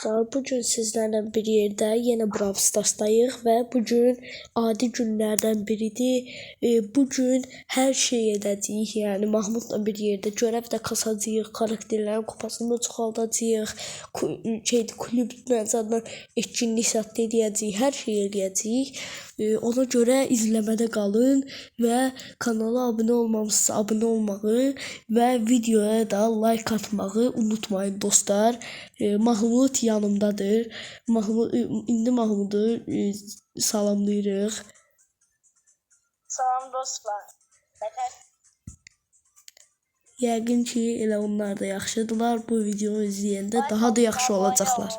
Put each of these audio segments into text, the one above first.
dostlar, bugün sizlərlə bir yerdə yenə Brawl Stars'dayıq və bugün adi günlərdən biridir. Bugün hər şey edəcəyik, yəni Mahmudla bir yerdə görəv də kasacağıq, karakterlərin kupasını çoxaldacağıq, klub nəzərdən etkinlik sət edəcəyik, hər şey edəcəyik. Ona görə izləmədə qalın və kanala abunə olmamışsa abunə olmağı və videoya da like atmağı unutmayın dostlar. Mahmud yanımdadır. İndi Mahmudu salamlayırıq. Salam dostlar. Yəqin ki, elə onlar da yaxşıdırlar. Bu videonu izləyəndə daha da yaxşı olacaqlar.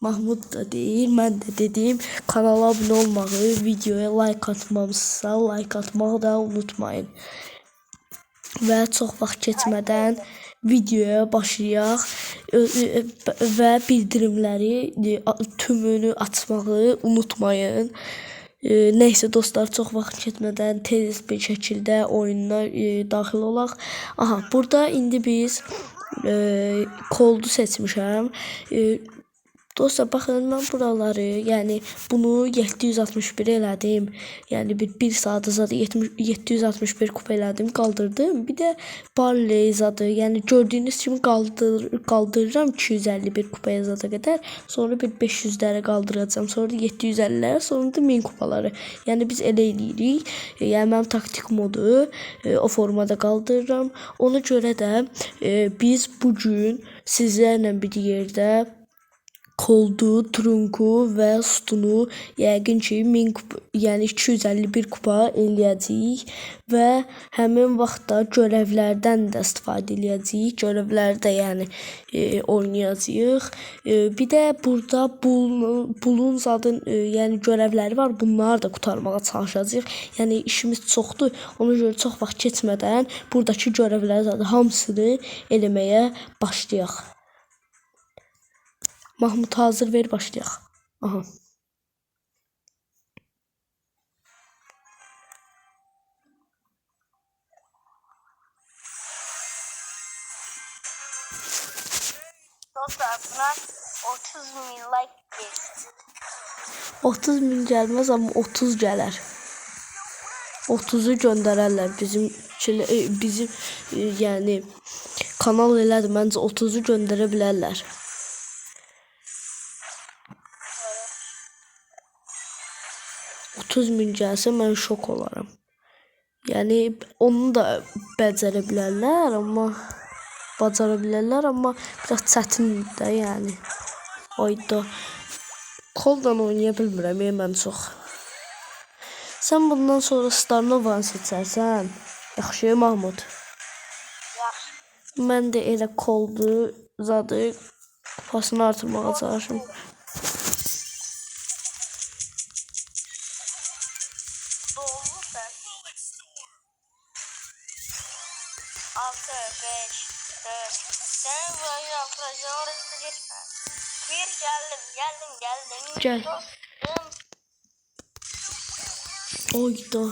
Mahmud da deyir, mən də dedim, kanala abunə olmağı, videoya like atmamışsa like atmağı da unutmayın. Və çox vaxt keçmədən videoya başlayaq və bildirimləri tümünü açmağı unutmayın. Neysə dostlar, çox vaxt keçmədən tez bir şəkildə oyununa daxil olaq. Aha, burada indi biz koldu seçmişəm. Dostlar, baxın, mən buraları, yəni bunu 761 elədim. Yəni bir saat zadı 761 kupa elədim, qaldırdım. Bir də Barley zadı, yəni gördüyünüz kimi qaldırıram 251 kupaya zada qədər. Sonra bir 500'lərə qaldıracağım. Sonra da 750'lərə, sonra da 1000 kupaları. Yəni biz elə eləyirik. Yəni mənim taktik modu o formada qaldırıram. Ona görə də biz bugün sizlərlə bir yerdə koldu, trunku və stunu yəqin ki 1000 kupa, yəni 251 kupa eləyəcəyik və həmin vaxtda görevlərdən də istifadə eləyəcəyik. Görevləri də yəni oynayacağıq. Bir də burada bulun zadın yəni görevləri var. Bunları da qurtarmağa çalışacağıq. Yəni işimiz çoxdur. Ona görə çox vaxt keçmədən buradakı görevləri zadı hamısını eləməyə başlayaq. Mahmud hazır ver, başlayaq. Aha. Dostlar, buna 30.000 like gelsin. 30.000 gəlməz, amma 30 gələr. 30'u göndərərlər bizim yəni kanal elədir. Məncə 30'u göndərə bilərlər. 30.000 gəlsə mən şok olaram. Yəni onu da bacara bilərlər, amma biraz çətindir də, yəni. Oyda koldan oynaya bilmirəm mən çox. Sən bundan sonra Starnovan seçərsən. Yaxşı Mahmud. Yaxşı. Mən də elə koldu zadı kupasını artırmağa çalışım. Geldim. Gel. Oyda.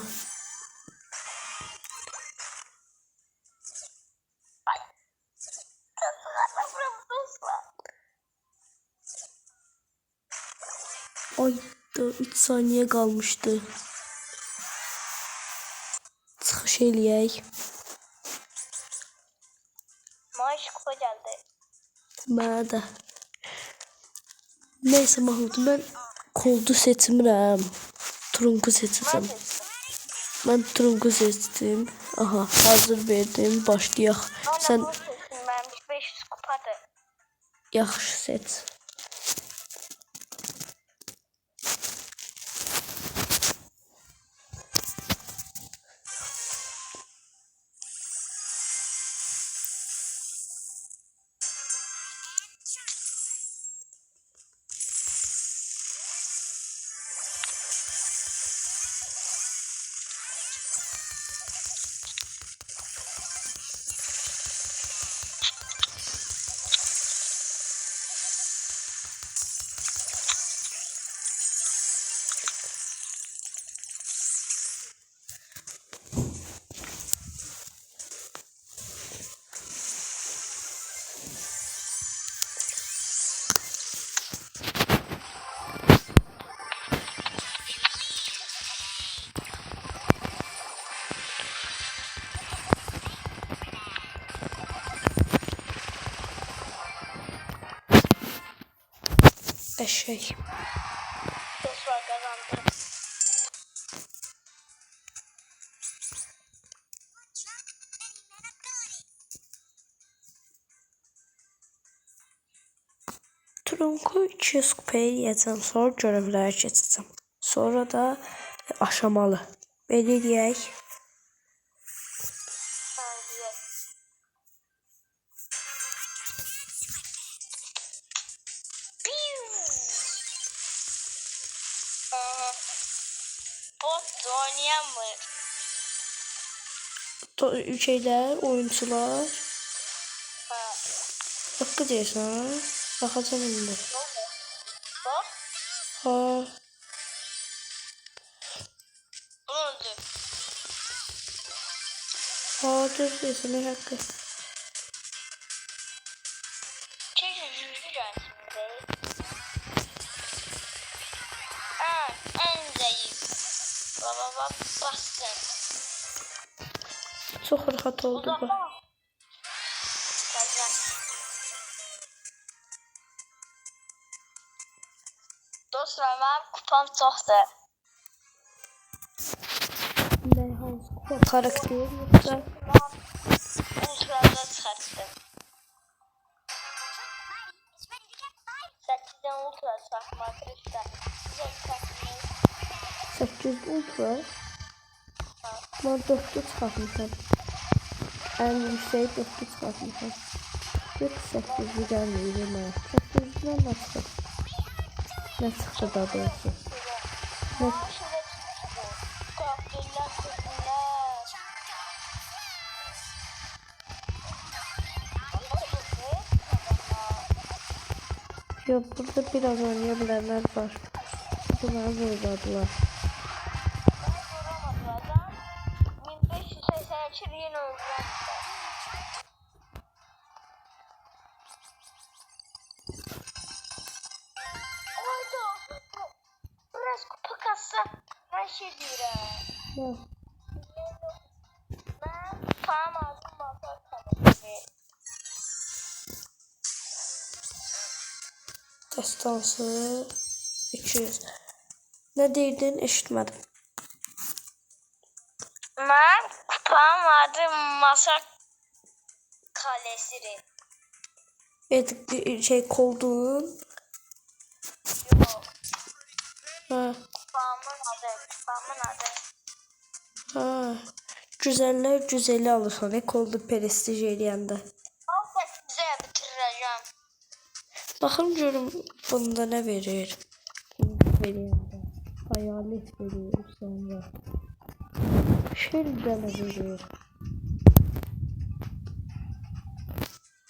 Oyda 3 saniye qalmışdı. Çıxış eləyək. Maaş kupa geldi. Mənə də. Neysə Mahmud, mən koldu seçmirəm. Trunku seçəcəm. Mən trunku seçdim. Aha, hazır verdim. Başlayaq. Sən 500 kupadır. yaxşı seç. Eşek. Dostlar kazandı. Trunku 200 kupaya yiyəcəm. Sonra görevlərə keçəcəm. Sonra da aşamalı. Belə deyək. Hadi. Bot oynayamır. Şeylər, oyuncular. Ha. Haqqı deyirsən. Baxacam indi. Ne oldu? Bak. Ha, Ne oldu? ha, düz deyirsən, nə haqqı. Keşke yüzü gelsin be. Ha, en zayıf. Baba bassın. Çox rahat oldu bu. Uzaktan. Kazan. Dostlar benim kupam çoxdur. Nə hansı kupa xarakter yoxsa? Ultra'da çıxartdım. 8'den ultra çakmak işte. Size çakmayı. 8 ultra. Mən 4'ü çıxartmışam. Ən yüksək 4'ü çıxartmışam. 8'i gəlməyir mənə. 8'dən nə çıxır? Nə çıxdı da doğrusu? Nə? Maaşıyla çıkmıştı. Kaktüller kutlular. Yox, burada biraz oynaya bilənlər var. Bunları vurmadılar. Vuramadılar da. 1582 yine öldürdüler. Hayda. Biraz kupa kassa her şey diyorum. Nə? Ben tam aldım mazhar kalemi. Destansı 200. Nə deyirdin? Eşitmədim. Ben kupam vardı masa kalesiri. Şey koldun. Yok. Ha. Kupamın adı. Ha. Güzeller güzeli alırsan. Ne koldu prestij eləyəndə. 18'e bitireceğim. Baxın görüm bunda nə verir. Verəndə. Hayalet verir sonra. Şeldə nə verir.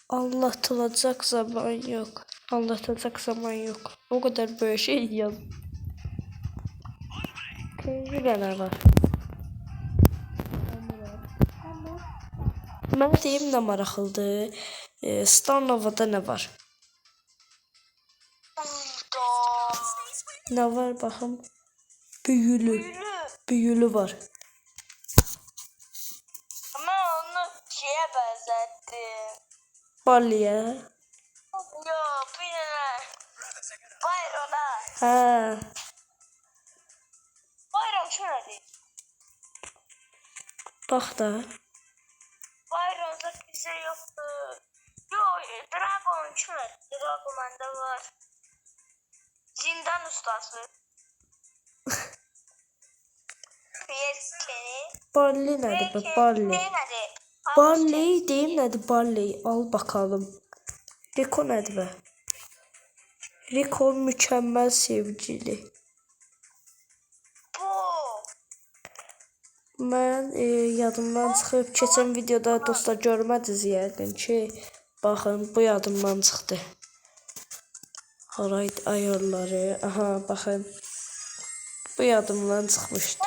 Anlatılacak zaman yok. Anlatılacak zaman yok. O kadar böyle şey yaz. Köyülər var. Mən deyim nə maraqlıdır. Starnova'da nə var? Nə var baxım? Büyülü. Büyülü var. Ama onu şeye benzettim. Balya. Yok birine. Byron'a. Ha. Byron şöyle. Bax da. Byron'da bize yoktu. Yok Dragon şöyle. Dragon bende var. Zindan ustası. Pierre Barley nədir bu? Barley. Barley deyim nədir? Barley. Al bakalım. Rico nədir bu? Rico mükemmel sevgili. Bu. Mən yadımdan çıxıb keçən videoda dostlar görmədiniz yəqin ki, baxın bu yadımdan çıxdı. Haraydı ayarları. Aha baxın. Bu yadımdan çıxmışdı.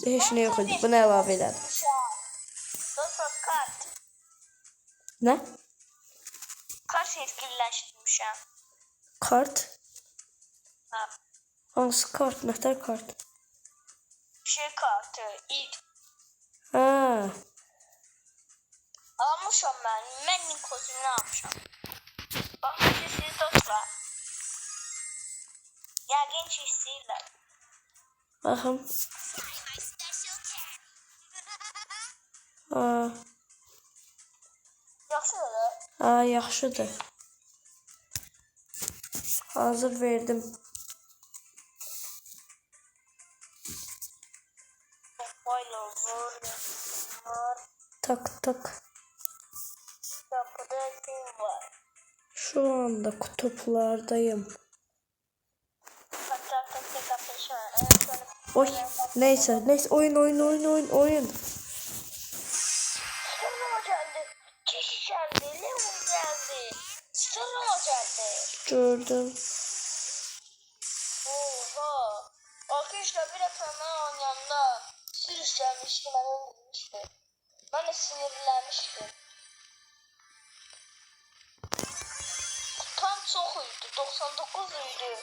Heç nə yox idi. Bunu əlavə elədim. Dostlar kart. Nə? Kart etkileştirmişim. Kart? Ha. Hansı kart? Nətər kart? Şey kartı. İlk Ha. almışım ben. Ben Nikos'unu almışım. Bakın siz dostlar. ki istəyirlər. Baxın. Ha, Yaxşıdır da. ha, yaxşıdır. Hazır verdim. Bayla vur. Tak tak. Kapıda kim var? Şu anda kutuplardayım. Hatta kapı şu an. Oy, neyse oyun. Sonra geldi. Kişi geldi. Lemon geldi. Sonra geldi. Gördüm. Oha. Arkadaşlar bir ekrandan oynayanda sürüş gelmişti. Ben öldürmüştüm. Ben de sinirlenmiştim. Tam çok uydu. 99 uydu.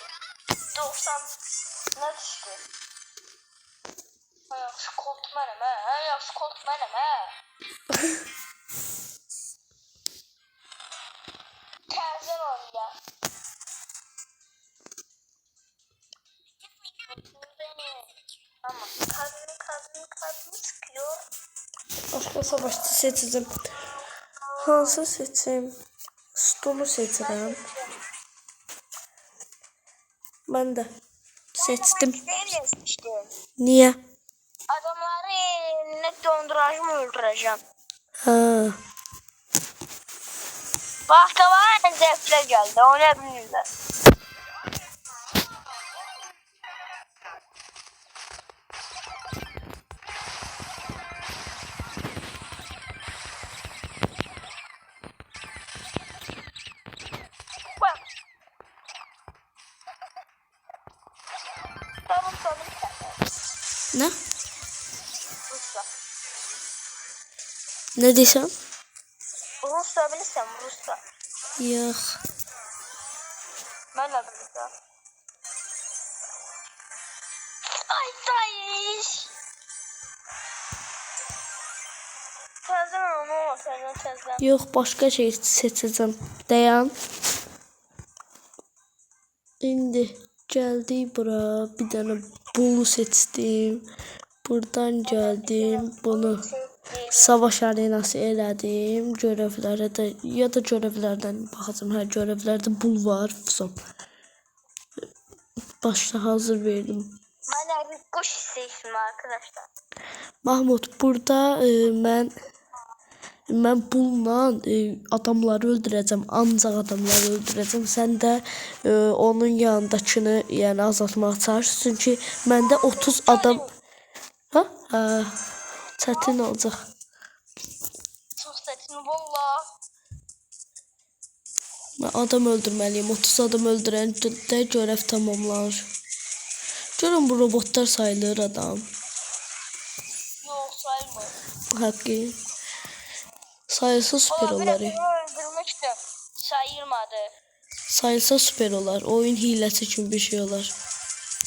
90 ne düştü? En yaxşı kolt mənim hə. En yaxşı kolt mənim hə. Təzən oynayaq. Ama kadını sıkıyor. Başka savaşçı seçeceğim. Hansı seçeyim? Stolu seçeceğim. Ben de seçtim. Niye? Adamları net donduracağım öldüreceğim. Ha. Bak da var zevkler geldi. Oynayabilirler. Bak. Tamam. Ne? Rusla. Ne desem? Rusla bilirsem Rusla. Yok. Ben de bilirsem. Ay dayış. Tezden onu tezden. Yok, başka şey seçeceğim. Dayan. İndi geldi bura. Bir tane bunu seçtim. Buradan geldim. Bunu savaş arenası elədim. Görevlərə də ya da görevlərdən baxacağım. Hər görevlərdə bul var. Başta hazır verdim. Ben de bir kuş istedim arkadaşlar. Mahmut, burada mən bulla adamları öldürəcəm. Ancaq adamları öldürəcəm. Sən də onun yanındakını, yəni azaltmağa çalış. Çünki məndə 30 adam. Ha? Çətin olacaq. Çok seçim valla. Mən adam öldürməliyim. 30 adam öldürəndə görev tamamlanır. Görün bu robotlar sayılır adam. Yok sayılmır. Hakkı. Sayılsa süper Valla olar. bir öldürmüştüm. Sayılmadı. Sayılsa süper olar. Oyun hilesi kimi bir şey olar.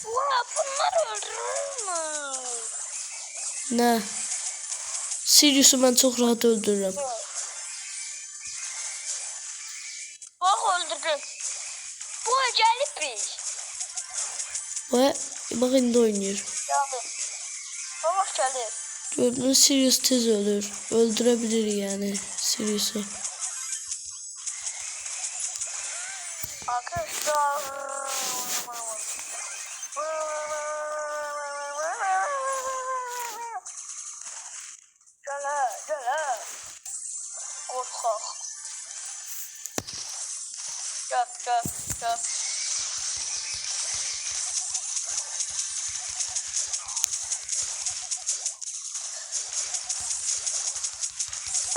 Valla bunlar öldürür mü? Nə? Sirius'u mən çox rahat öldürürəm. Bak öldürdüm. Bu gelip biz. Və bax indi oynayır. Geldi. Bak geldi. Gördünüz, Sirius tez ölür. Öldürebilir yani Sirius'u. Arkadaşlar. Gel. Korkak. Gel.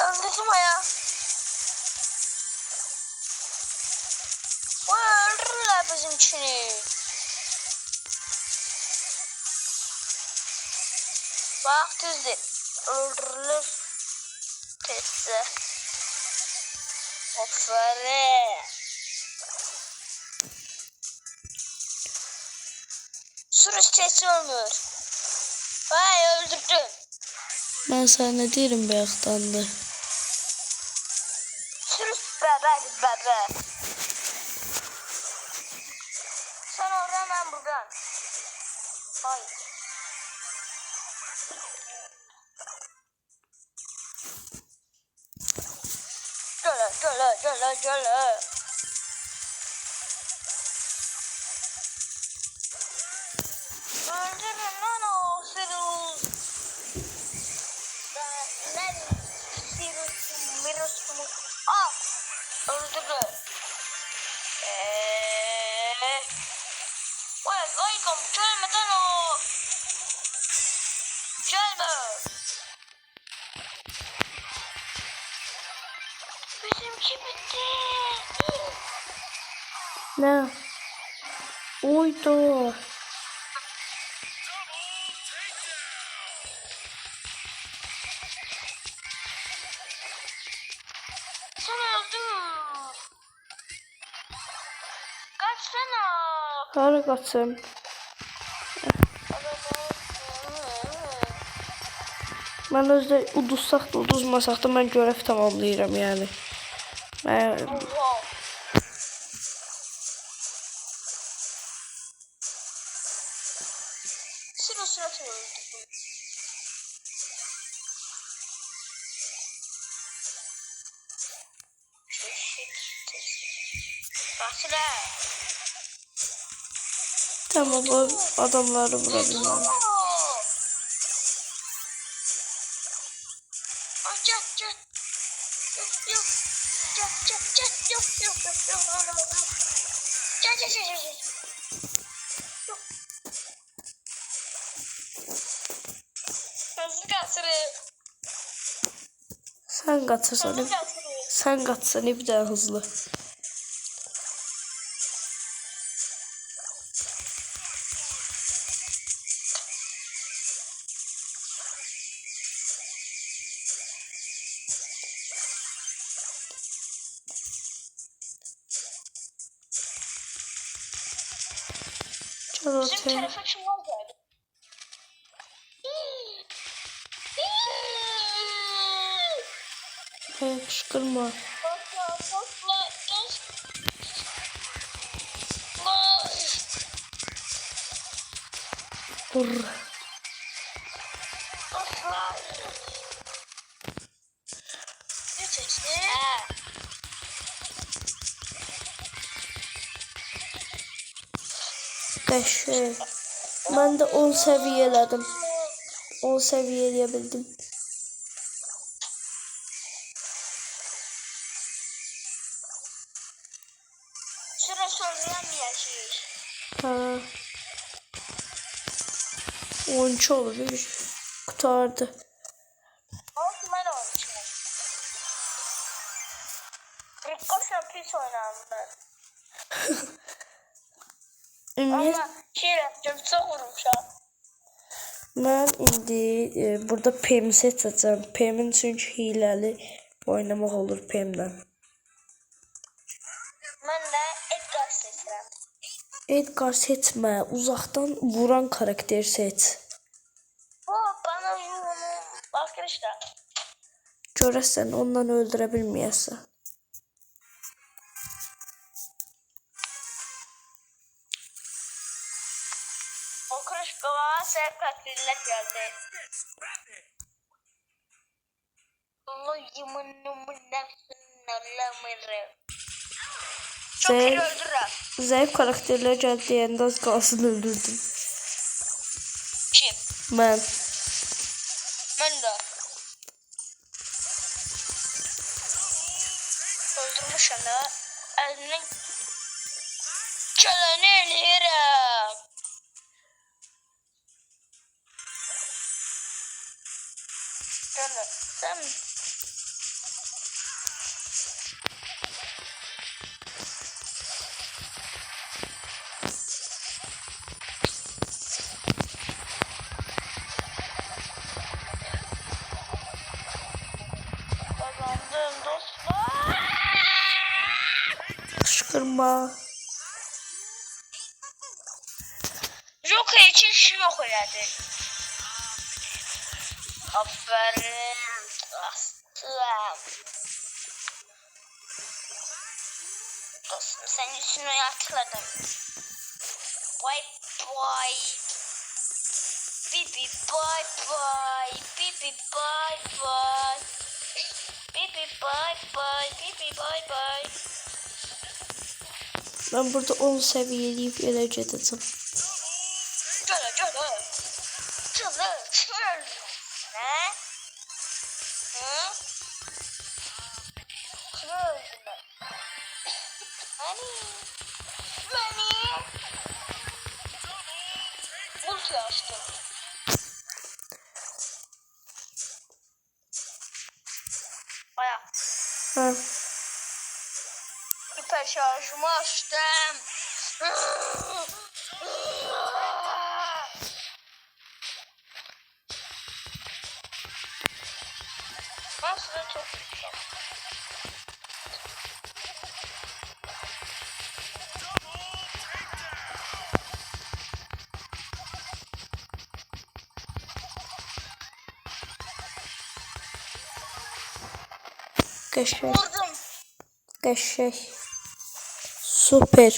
Öldürdüm ya. Öldürürler bizimkini. Bak düzdür. Öldürülür. Testi. Aferin. Sürüş sesi olmuyor. Vay öldürdüm. Ben sana ne derim bayaqdandı. Sürüş bebe. Sen oradan ben buradan. öldürün lan o Sirius. Ben Sirius'umu al. Öldürün. Vay kaygım gelmeden o. Gelme. Bizimki bitti. Ne? Oydu. Sen öldün. Kaçsana. Hara qaçım? Mən özdə uduzsaq da uduzmasaq da mən görəv tamamlayıram yəni. Oha. Sırasına öldürdüm. Basra. Tamam, o adamları vurabilirim. Çat çat. Yok. Çat. Yok. Çat. Yok. Hızlı kaçırı. Sən qaçırsan, Hızlı kaçırı. sən qaçsan bir daha hızlı. Çal Bizim ortaya. tarafa kim var geldi? Kışkırma. Topla. Vur. Ne seçti? Qəşəng. Mən də 10 səviyyə elədim. 10 səviyyə eləyə bildim. Sıra söyleyemeyeceğiz. Ha. 13 oldu. Qutardı. Olsun ben oynayacağım. Rikkoşla pis oynarım ben. Ümumiyyət, Ama şey yapacağım çok vurmuşam. mən indi burada PM seçəcəm. PM-in çünki hiləli oynamaq olur PM-lə. Ben de Edgar seçirəm. Edgar seçmə, uzaqdan vuran karakter seç. Bu bana arkadaşlar. Görəsən ondan öldürə bilməyəsən. Arkadaş bana sevkatliler geldi. Allah yeminimi nefsini alamirəm. Çok iyi öldürürüm. Zəif karakterlər gəldi deyəndə az qalsın öldürdüm. Kim? Mən. Ben de. Öldürmüşüm de. Eline geleni eləyirəm. Canım sen kazandın dostlar. Qışqırma. Joker için şu yok elədi. Aferin dostum. Dostum senin üstüne yatırladım. Bye bye. Bibi bye bye. Bibi bye bye. Bibi bye bye. Bibi bye bye. Mən burada 10 səviyyə eləyib elə gedəcəm. Gel. suyu açtım. Baya. Ha. Hiper şarjımı açtım. Ben size çok tutacağım. Qəşəng. Vurdum. Qəşəng. Super.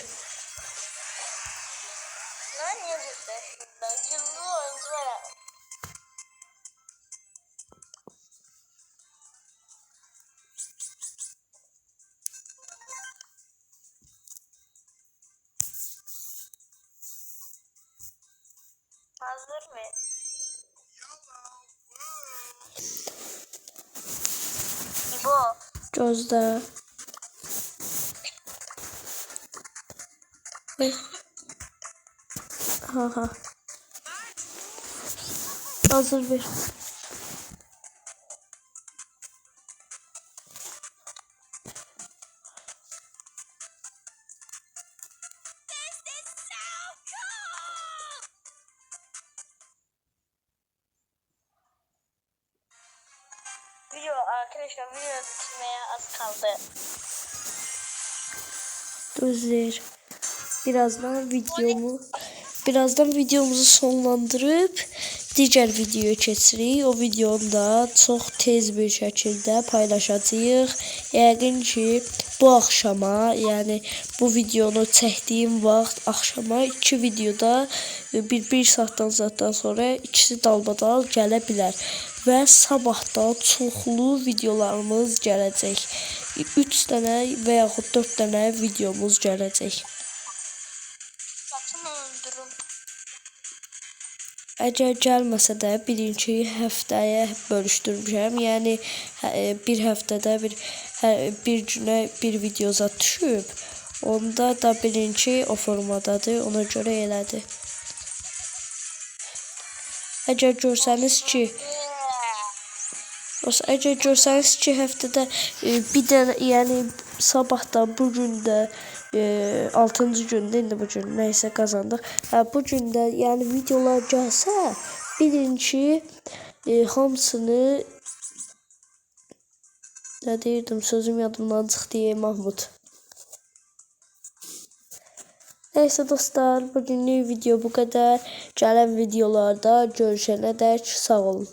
Lan niye zıplaştın? Ben yıllı oyuncu var. Hazır mı? İbo. Gözlə. Ay. Ha. Hazır ver. Video arkadaşlar video bitirmeye az kaldı. Gözler. Birazdan videomuzu sonlandırıb digər videoya keçirik. O videonu da çox tez bir şəkildə paylaşacağıq. Yəqin ki bu axşama, yəni bu videonu çəkdiyim vaxt axşama 2 videoda bir saatdan zaten sonra ikisi dalbadal gələ bilər. Və sabahdan çoxlu videolarımız gələcək. 3 dənə və yaxud 4 dənə videomuz gələcək. Satın öldürün. Əgər gəlməsə də birinci həftəyə bölüşdürmüşəm. Yəni bir həftədə bir günə bir video zat düşüb. Onda da birinci o formadadır. Ona görə elədi. Əgər görsəniz ki həftədə bir dənə, yəni sabahdan bu gün də 6-cı gündə, indi bu gün nəysə qazandıq. Bu gün də yəni videolar gəlsə, birinci hamısını nə deyirdim, sözüm yadımdan çıxdı Mahmud. Neyse dostlar, bugünlük video bu kadar. Gələn videolarda görüşənədək sağ olun.